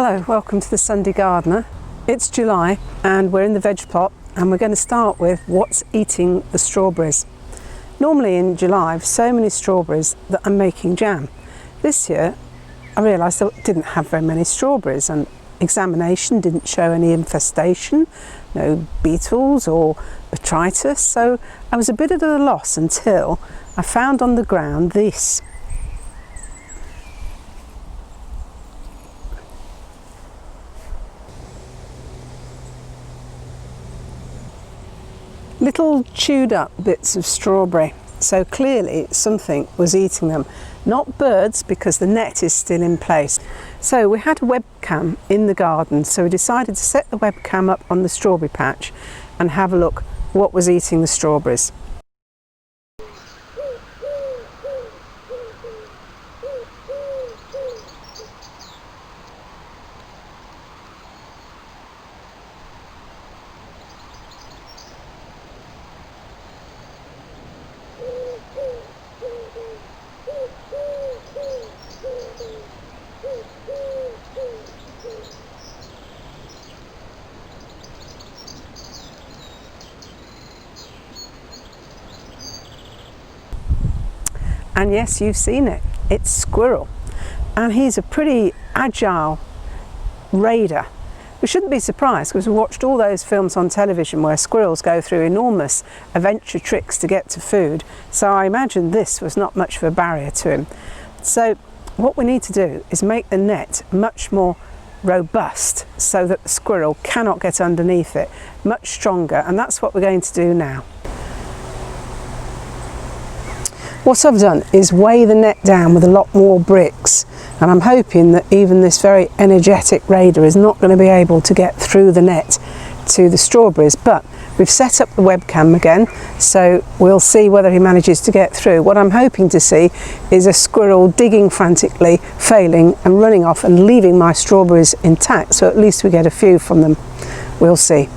Hello, welcome to the Sunday Gardener. It's July and we're in the veg plot and we're going to start with what's eating the strawberries. Normally in July I've so many strawberries that I'm making jam. This year I realised I didn't have very many strawberries and examination didn't show any infestation, no beetles or botrytis, so I was a bit at a loss until I found on the ground this. Little chewed up bits of strawberry, so clearly something was eating them. Not birds, because the net is still in place. So we had a webcam in the garden, so we decided to set the webcam up on the strawberry patch and have a look what was eating the strawberries. And yes, you've seen it, it's Squirrel. And he's a pretty agile raider. We shouldn't be surprised because we watched all those films on television where squirrels go through enormous adventure tricks to get to food. So I imagine this was not much of a barrier to him. So what we need to do is make the net much more robust so that the squirrel cannot get underneath it, much stronger, and that's what we're going to do now. What I've done is weigh the net down with a lot more bricks, and I'm hoping that even this very energetic raider is not going to be able to get through the net to the strawberries, but we've set up the webcam again, so we'll see whether he manages to get through. What I'm hoping to see is a squirrel digging frantically, failing and running off and leaving my strawberries intact, so at least we get a few from them. We'll see.